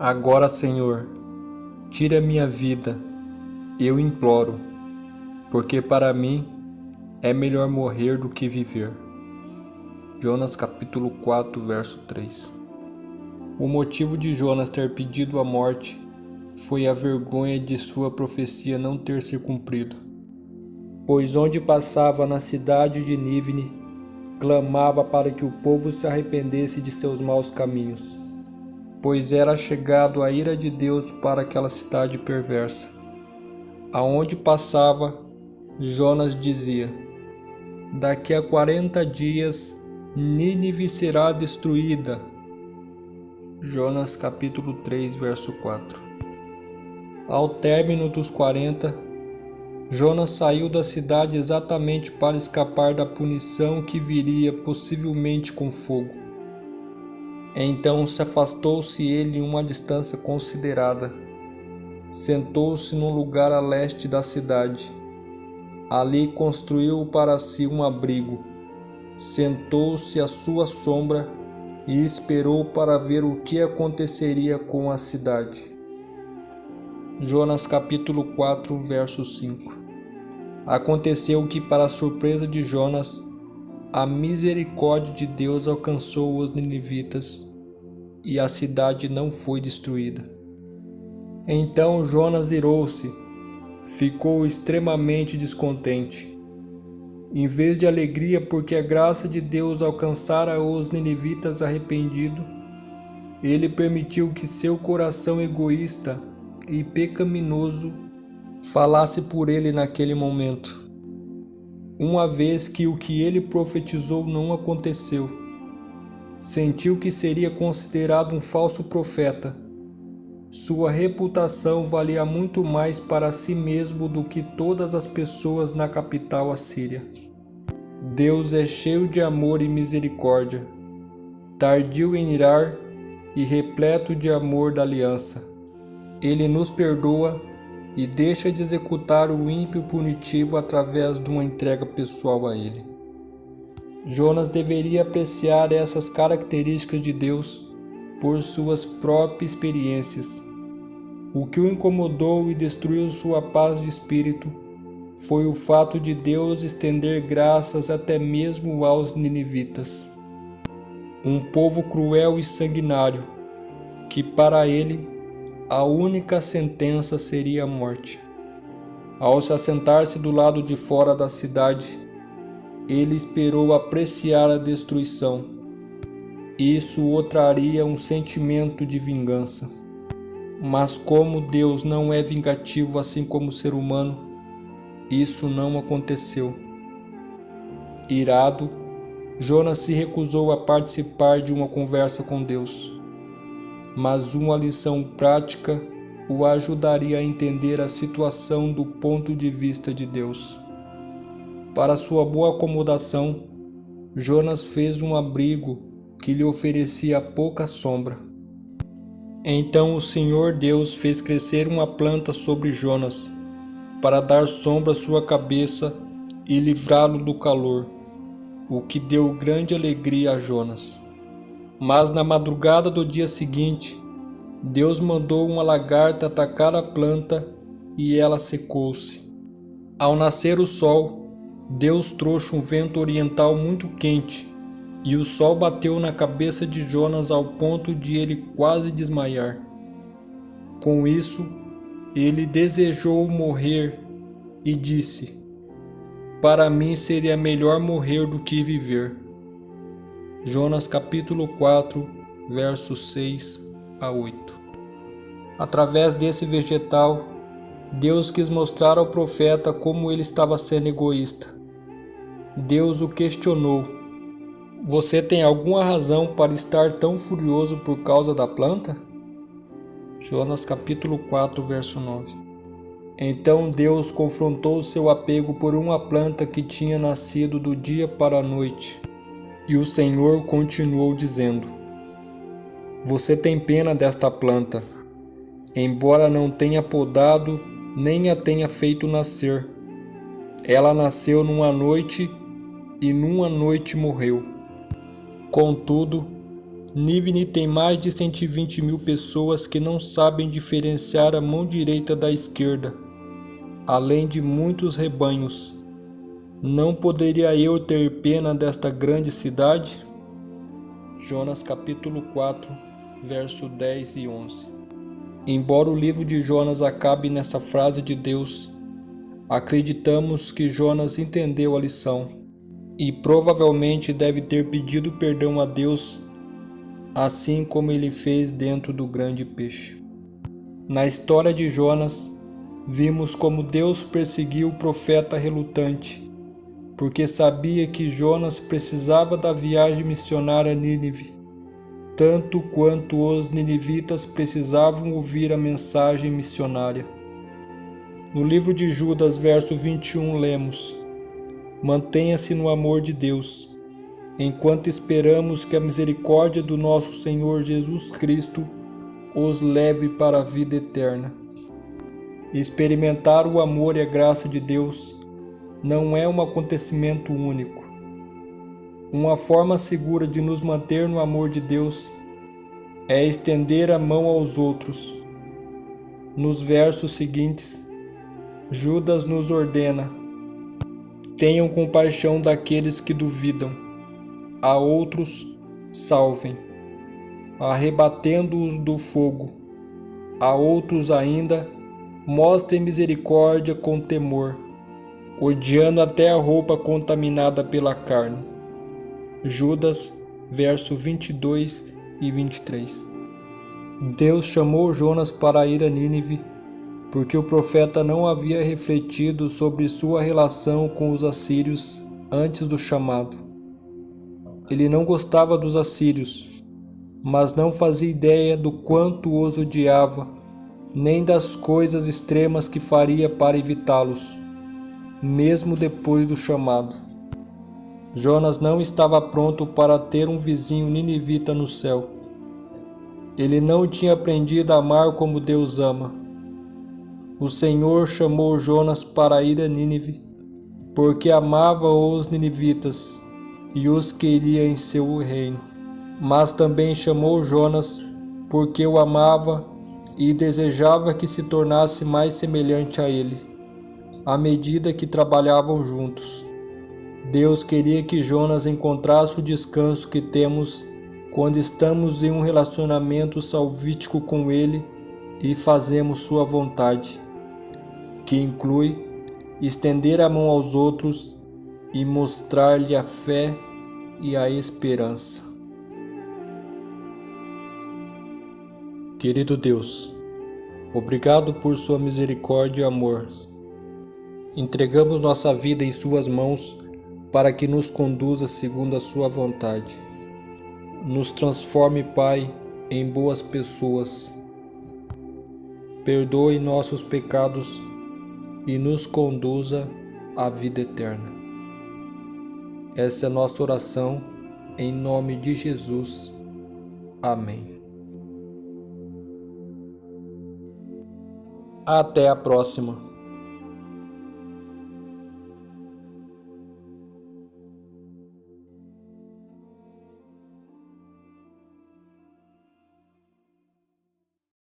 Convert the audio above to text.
Agora, Senhor, tira minha vida, eu imploro, porque para mim é melhor morrer do que viver. Jonas capítulo 4, verso 3. O motivo de Jonas ter pedido a morte foi a vergonha de sua profecia não ter se cumprido. Pois onde passava na cidade de Nínive, clamava para que o povo se arrependesse de seus maus caminhos, pois era chegado a ira de Deus para aquela cidade perversa. Aonde passava, Jonas dizia: daqui a 40 dias Nínive será destruída. Jonas capítulo 3, verso 4. Ao término dos 40, Jonas saiu da cidade exatamente para escapar da punição que viria possivelmente com fogo. Então afastou-se ele uma distância considerada. Sentou-se num lugar a leste da cidade. Ali construiu para si um abrigo. Sentou-se à sua sombra e esperou para ver o que aconteceria com a cidade. Jonas capítulo 4, verso 5. Aconteceu que, para a surpresa de Jonas, a misericórdia de Deus alcançou os ninivitas e a cidade não foi destruída. Então Jonas irou-se, ficou extremamente descontente. Em vez de alegria porque a graça de Deus alcançara os ninivitas arrependidos, ele permitiu que seu coração egoísta e pecaminoso falasse por ele naquele momento. Uma vez que o que ele profetizou não aconteceu, sentiu que seria considerado um falso profeta. Sua reputação valia muito mais para si mesmo do que todas as pessoas na capital assíria. Deus é cheio de amor e misericórdia, tardio em irar e repleto de amor da aliança. Ele nos perdoa e deixa de executar o ímpio punitivo através de uma entrega pessoal a ele. Jonas deveria apreciar essas características de Deus por suas próprias experiências. O que o incomodou e destruiu sua paz de espírito foi o fato de Deus estender graças até mesmo aos ninivitas, um povo cruel e sanguinário, que para ele a única sentença seria a morte. Ao se assentar-se do lado de fora da cidade, ele esperou apreciar a destruição. Isso o traria um sentimento de vingança. Mas como Deus não é vingativo assim como o ser humano, isso não aconteceu. Irado, Jonas se recusou a participar de uma conversa com Deus. Mas uma lição prática o ajudaria a entender a situação do ponto de vista de Deus. Para sua boa acomodação, Jonas fez um abrigo que lhe oferecia pouca sombra. Então o Senhor Deus fez crescer uma planta sobre Jonas, para dar sombra à sua cabeça e livrá-lo do calor, o que deu grande alegria a Jonas. Mas na madrugada do dia seguinte, Deus mandou uma lagarta atacar a planta e ela secou-se. Ao nascer o sol, Deus trouxe um vento oriental muito quente e o sol bateu na cabeça de Jonas ao ponto de ele quase desmaiar. Com isso, ele desejou morrer e disse: para mim seria melhor morrer do que viver. Jonas capítulo 4, versos 6 a 8. Através desse vegetal, Deus quis mostrar ao profeta como ele estava sendo egoísta. Deus o questionou: você tem alguma razão para estar tão furioso por causa da planta? Jonas capítulo 4, verso 9. Então Deus confrontou seu apego por uma planta que tinha nascido do dia para a noite. E o Senhor continuou dizendo: você tem pena desta planta, embora não tenha podado nem a tenha feito nascer. Ela nasceu numa noite e numa noite morreu. Contudo, Nínive tem mais de 120 mil pessoas que não sabem diferenciar a mão direita da esquerda, além de muitos rebanhos. Não poderia eu ter pena desta grande cidade? Jonas capítulo 4, verso 10 e 11. Embora o livro de Jonas acabe nessa frase de Deus, acreditamos que Jonas entendeu a lição e provavelmente deve ter pedido perdão a Deus, assim como ele fez dentro do grande peixe. Na história de Jonas, vimos como Deus perseguiu o profeta relutante, porque sabia que Jonas precisava da viagem missionária a Nínive, tanto quanto os ninivitas precisavam ouvir a mensagem missionária. No livro de Judas, verso 21, lemos: Mantenha-se no amor de Deus, enquanto esperamos que a misericórdia do nosso Senhor Jesus Cristo os leve para a vida eterna. Experimentar o amor e a graça de Deus não é um acontecimento único. Uma forma segura de nos manter no amor de Deus é estender a mão aos outros. Nos versos seguintes, Judas nos ordena: tenham compaixão daqueles que duvidam, a outros salvem, arrebatendo-os do fogo, a outros ainda mostrem misericórdia com temor, odiando até a roupa contaminada pela carne. Judas, verso 22 e 23. Deus chamou Jonas para ir a Nínive, porque o profeta não havia refletido sobre sua relação com os assírios antes do chamado. Ele não gostava dos assírios, mas não fazia ideia do quanto os odiava, nem das coisas extremas que faria para evitá-los, mesmo depois do chamado. Jonas não estava pronto para ter um vizinho ninivita no céu. Ele não tinha aprendido a amar como Deus ama. O Senhor chamou Jonas para ir a Nínive, porque amava os ninivitas e os queria em seu reino. Mas também chamou Jonas porque o amava e desejava que se tornasse mais semelhante a ele, à medida que trabalhavam juntos. Deus queria que Jonas encontrasse o descanso que temos quando estamos em um relacionamento salvífico com Ele e fazemos Sua vontade, que inclui estender a mão aos outros e mostrar-lhe a fé e a esperança. Querido Deus, obrigado por Sua misericórdia e amor. Entregamos nossa vida em Suas mãos para que nos conduza segundo a Sua vontade. Nos transforme, Pai, em boas pessoas. Perdoe nossos pecados e nos conduza à vida eterna. Essa é a nossa oração, em nome de Jesus. Amém. Até a próxima.